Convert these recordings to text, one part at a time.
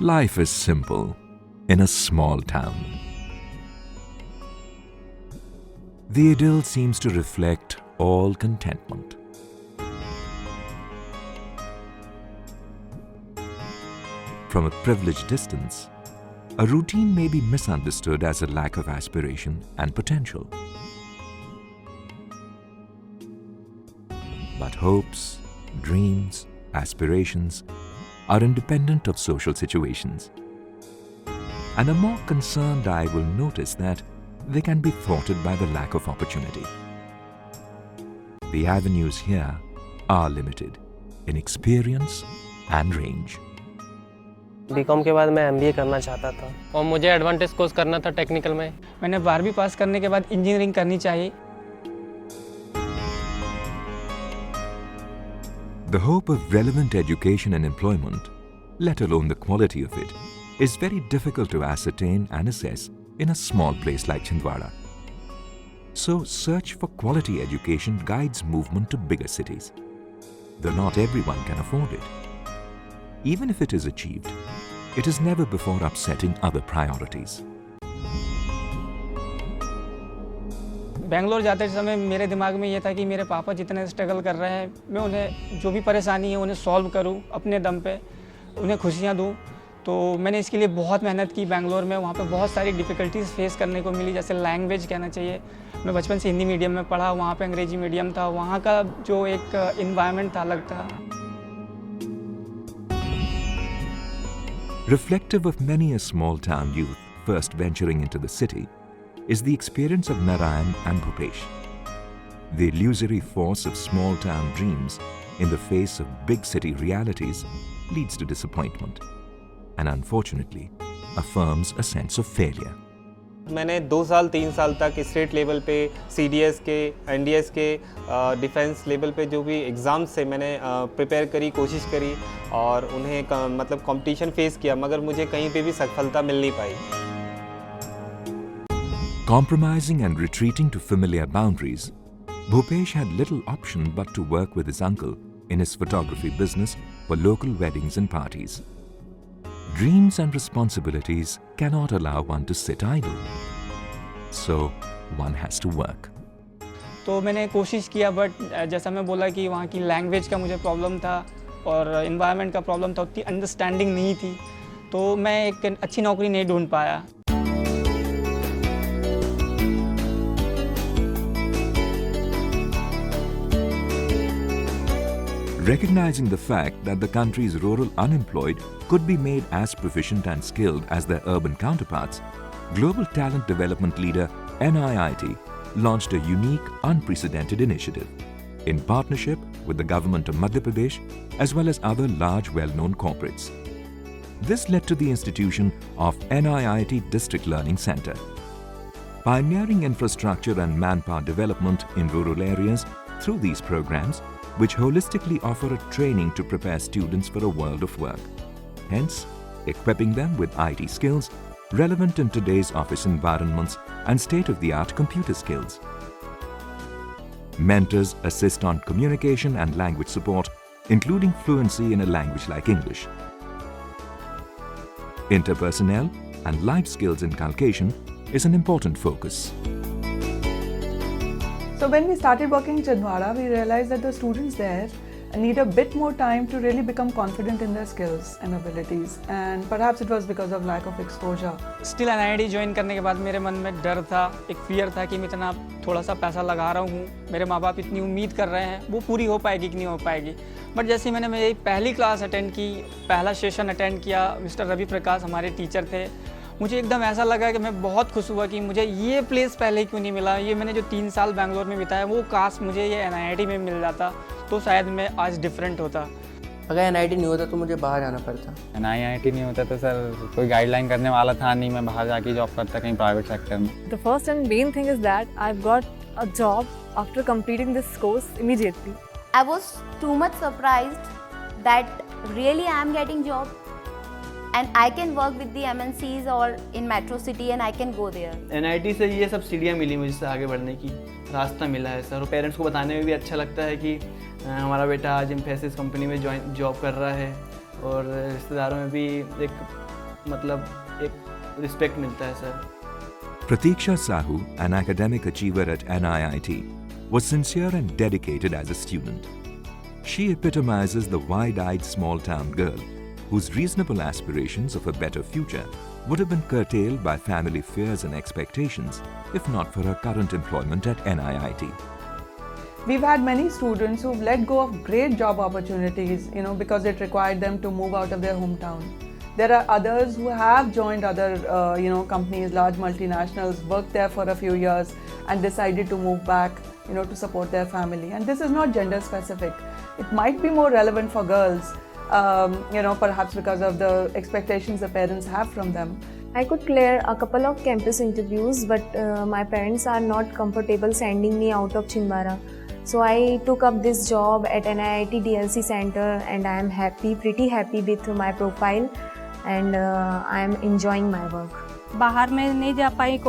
Life is simple in a small town. The idyll seems to reflect all contentment. From a privileged distance, a routine may be misunderstood as a lack of aspiration and potential. But hopes, dreams, aspirations are independent of social situations. And a more concerned eye will notice that they can be thwarted by the lack of opportunity. The avenues here are limited in experience and range. B Com के बाद मैं MBA करना चाहता था और मुझे advantage course करना था टेक्निकल में। मैंने 12वीं पास करने के बाद इंजीनियरिंग करनी चाहिए। The hope of relevant education and employment, let alone the quality of it, is very difficult to ascertain and assess in a small place like Chhindwara. So, search for quality education guides movement to bigger cities, though not everyone can afford it. Even if it is achieved, it is never before upsetting other priorities. Bangalore जाते समय मेरे दिमाग में ये था कि मेरे पापा जितने स्ट्रगल कर रहे हैं, मैं उन्हें जो भी परेशानी है उन्हें सॉल्व करूं अपने दम पे, उन्हें खुशियां दूं। तो मैंने इसके लिए बहुत मेहनत की बेंगलोर में। वहाँ पे बहुत सारी डिफ़िकल्टीज़ फेस करने को मिली, जैसे लैंग्वेज कहना चाहिए। मैं बचपन से हिंदी मीडियम में पढ़ा, वहाँ पे अंग्रेजी मीडियम था। वहाँ का जो एक इन्वायरमेंट था अलग था। Reflective of many a small town youth first venturing into the city is the experience of Narayan and Bhupesh. The illusory force of small town dreams in the face of big city realities leads to disappointment and unfortunately affirms a sense of failure. मैंने 2 साल 3 साल तक state level पे CDS के NDS के defence level पे जो भी एग्ज़ाम्स थे मैंने प्रिपेयर करी, कोशिश करी और उन्हें मतलब कंपटीशन फेस किया, मगर मुझे कहीं पे भी सफलता मिल नहीं पाई। Compromising and retreating to familiar boundaries, Bhupesh had little option but to work with his uncle in his photography business for local weddings and parties. Dreams and responsibilities cannot allow one to sit idle. So, one has to work. तो मैंने कोशिश किया, but जैसा मैं बोला कि वहाँ की लैंग्वेज का मुझे प्रॉब्लम था और इन्वायरमेंट का प्रॉब्लम था, उतनी अंडरस्टैंडिंग नहीं थी। तो मैं एक अच्छी नौकरी नहीं ढूंढ पाया। Recognizing the fact that the country's rural unemployed could be made as proficient and skilled as their urban counterparts, global talent development leader NIIT launched a unique, unprecedented initiative in partnership with the government of Madhya Pradesh as well as other large well-known corporates. This led to the institution of NIIT District Learning Centre. Pioneering infrastructure and manpower development in rural areas through these programs, which holistically offer a training to prepare students for a world of work, hence equipping them with IT skills relevant in today's office environments and state-of-the-art computer skills. Mentors assist on communication and language support, including fluency in a language like English. Interpersonnel and life skills inculcation is an important focus. So when we started working in Chhindwara, we realized that the students there need a bit more time to really become confident in their skills and abilities, and perhaps it was because of lack of exposure. Still NIIT join करने के बाद मेरे मन में डर था, एक fear था कि मैं इतना थोड़ा सा पैसा लगा रहा हूँ, मेरे माँ बाप इतनी उम्मीद कर रहे हैं, वो पूरी हो पाएगी कि नहीं हो पाएगी। बट जैसे मैंने मेरी पहली क्लास अटेंड की, पहला सेशन अटेंड किया, मिस्टर रवि प्रकाश हमारे टीचर थे, मुझे एकदम ऐसा लगा कि मैं बहुत खुश हुआ कि मुझे ये प्लेस पहले क्यों नहीं मिला। ये मैंने जो 3 साल बेंगलोर में बिताया, वो काश मुझे ये NIIT में मिल जाता तो शायद मैं आज डिफरेंट होता। अगर NIIT नहीं होता तो मुझे बाहर जाना पड़ता। NIIT नहीं होता तो सर कोई गाइडलाइन करने वाला था नहीं, मैं बाहर जाके जॉब करता कहीं प्राइवेट सेक्टर में। The first and main thing is that I've got a job after completing this course immediately. I was too much surprised that really I am getting job and I can work with the MNCs or in metro city and I can go there. NIT से ये सब सीढ़ियाँ मिली मुझसे आगे बढ़ने की रास्ता मिला है सर, और पेरेंट्स को बताने में भी अच्छा लगता है कि हमारा बेटा आज इन्फोसिस कंपनी में जॉब कर रहा है, और रिश्तेदारों में भी एक मतलब एक रिस्पेक्ट मिलता है sir. Pratiksha Sahu, an academic achiever at NIIT, was sincere and dedicated as a student. She epitomizes the wide-eyed small-town girl whose reasonable aspirations of a better future would have been curtailed by family fears and expectations if not for her current employment at NIIT. We've had many students who've let go of great job opportunities, because it required them to move out of their hometown. There are others who have joined other, companies, large multinationals, worked there for a few years and decided to move back, to support their family. And this is not gender specific. It might be more relevant for girls, perhaps because of the expectations the parents have from them. I could clear a couple of campus interviews, but my parents are not comfortable sending me out of Chhindwara. So I took up this job at NIIT DLC Center, and I am pretty happy with my profile, and I am enjoying my work. बाहर में नहीं जा पाई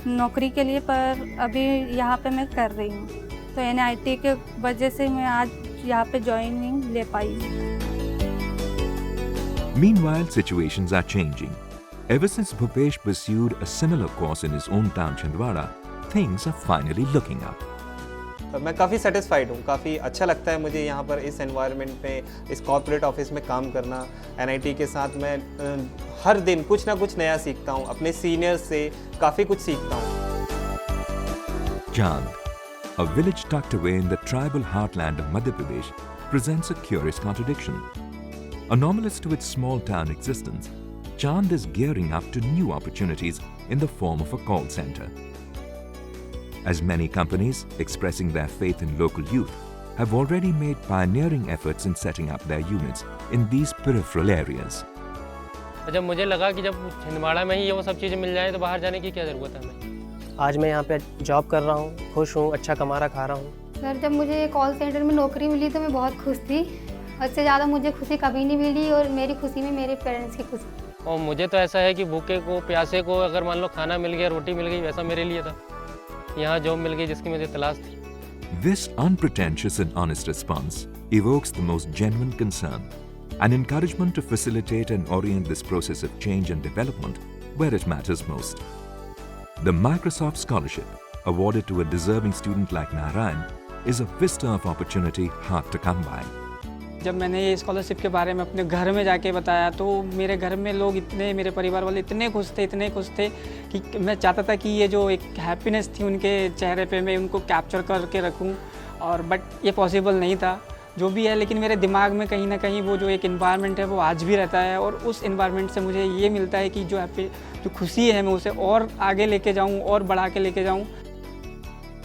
नौकरी के लिए, पर अभी यहाँ पे मैं कर रही हूँ, तो NIT के वजह से मैं आज यहाँ पे जॉइनिंग ले पाई। Meanwhile, situations are changing. Ever since Bhupesh pursued a similar course in his own town Chhindwara, things are finally looking up. मैं काफ़ी सेटिस्फाइड हूँ, काफ़ी अच्छा लगता है मुझे यहाँ पर इस एनवायरनमेंट में, इस कॉर्पोरेट ऑफिस में काम करना। NIT के साथ मैं हर दिन कुछ ना कुछ नया सीखता हूँ, अपने सीनियर्स से काफ़ी कुछ सीखता हूँ। Chand, a village tucked away in the tribal heartland of Madhya Pradesh, presents a curious contradiction. Anomalous to its small-town existence, Chand is gearing up to new opportunities in the form of a call center. As many companies expressing their faith in local youth have already made pioneering efforts in setting up their units in these peripheral areas. जब मुझे लगा कि जब छिंदवाड़ा में ही ये वो सब चीज़ें मिल जाए तो बाहर जाने की क्या ज़रूरत है हमें। आज मैं यहाँ पे जॉब कर रहा हूँ, खुश हूँ, अच्छा कमा रहा खा रहा हूँ। सर, जब मुझे कॉल सेंटर में नौकरी मिली तो मैं बहुत खुश थी। उससे ज़्यादा मुझे खुशी कभी नहीं मिली, और मेरी खुशी में मेरे पेरेंट्स की खुशी। और मुझे तो ऐसा है कि भूखे को, प्यासे को अगर मान लो खाना मिल गया, रोटी मिल गई, वैसा मेरे लिए था। यहाँ जॉब मिल गई जिसकी मुझे तलाश थी। This unpretentious and honest response evokes the most genuine concern, an encouragement to facilitate and orient this process of change and development where it matters most. The Microsoft Scholarship, awarded to a deserving student like Narayan, is a vista of opportunity hard to come by. जब मैंने ये scholarship के बारे में अपने घर में जाके बताया तो मेरे घर में लोग मेरे परिवार वाले इतने खुश थे कि मैं चाहता था कि ये जो एक हैप्पीनेस थी उनके चेहरे पे मैं उनको कैप्चर करके रखूं, और बट ये पॉसिबल नहीं था। जो भी है, लेकिन मेरे दिमाग में कहीं ना कहीं वो जो एक इन्वायरमेंट है वो आज भी रहता है, और उस इन्वायरमेंट से मुझे ये मिलता है कि जो खुशी है मैं उसे और आगे लेके जाऊँ और बढ़ा के लेके जाऊँ।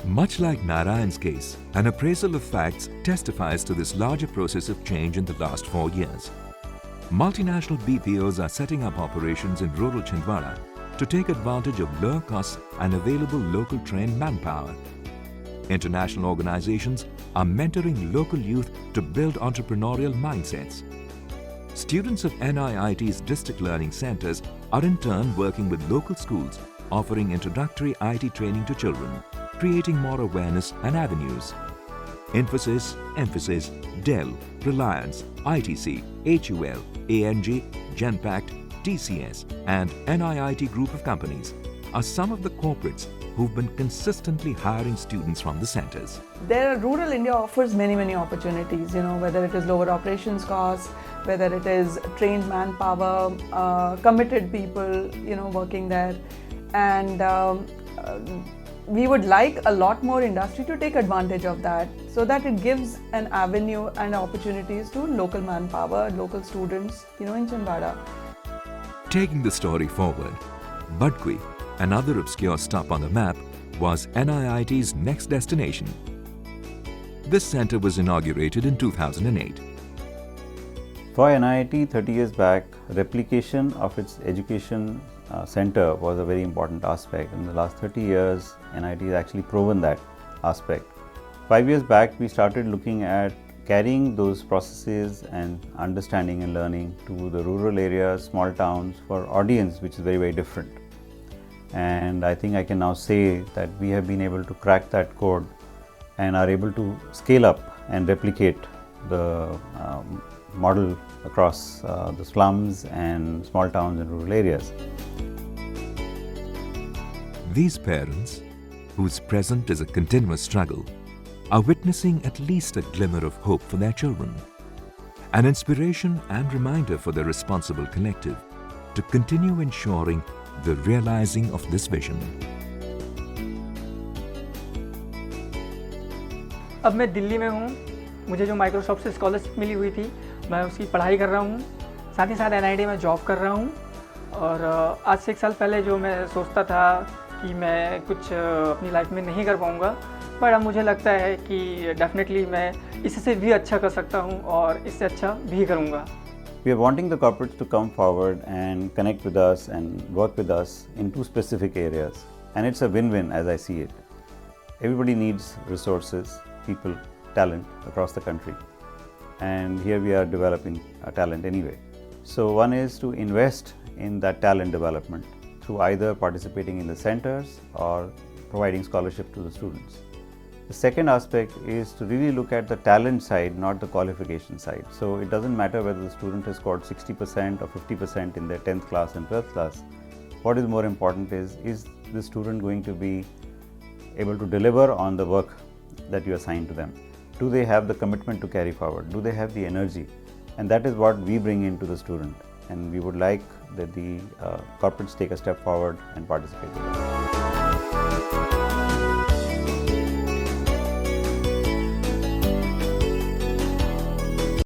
Much like Narayan's case, an appraisal of facts testifies to this larger process of change in the last 4 years. Multinational BPOs are setting up operations in rural Chhindwara to take advantage of lower costs and available local trained manpower. International organizations are mentoring local youth to build entrepreneurial mindsets. Students of NIIT's district learning centers are in turn working with local schools, offering introductory IT training to children, creating more awareness and avenues. Emphasis, Dell, Reliance, ITC, HUL, ANG, Genpact, TCS and NIIT group of companies are some of the corporates who've been consistently hiring students from the centers. Rural India offers many opportunities, whether it is lower operations costs, whether it is trained manpower, committed people, working there. And we would like a lot more industry to take advantage of that, so that it gives an avenue and opportunities to local manpower, local students, in Chhindwara. Taking the story forward, Badkui, another obscure stop on the map, was NIIT's next destination. This center was inaugurated in 2008. For NIIT 30 years back, replication of its education center was a very important aspect. In the last 30 years, NIIT has actually proven that aspect. 5 years back, we started looking at carrying those processes and understanding and learning to the rural areas, small towns, for audience which is very different. And I think I can now say that we have been able to crack that code and are able to scale up and replicate the model across the slums and small towns and rural areas. These parents, whose present is a continuous struggle, are witnessing at least a glimmer of hope for their children. An inspiration and reminder for the responsible collective to continue ensuring the realizing of this vision. अब मैं दिल्ली में हूँ। मुझे जो Microsoft से scholarship मिली हुई थी, मैं उसकी पढ़ाई कर रहा हूँ। साथ ही साथ NIT में जॉब कर रहा हूँ। और आज से 1 साल पहले जो मैं सोचता था कि मैं कुछ अपनी लाइफ में नहीं कर पाऊँगा, पर अब मुझे लगता है कि डेफिनेटली मैं इससे भी अच्छा कर सकता हूँ और इससे अच्छा भी करूँगा। We are wanting the corporates to come forward and connect with us and work with us in 2 specific areas. And it's a win-win as I see it. Everybody needs resources, people, talent across the country. And here we are developing talent anyway. So one is to invest in that talent development through either participating in the centers or providing scholarship to the students. The second aspect is to really look at the talent side, not the qualification side. So it doesn't matter whether the student has scored 60% or 50% in their 10th class and 12th class. What is more important is the student going to be able to deliver on the work that you assign to them? Do they have the commitment to carry forward? Do they have the energy? And that is what we bring into the student. And we would like that the corporates take a step forward and participate with us.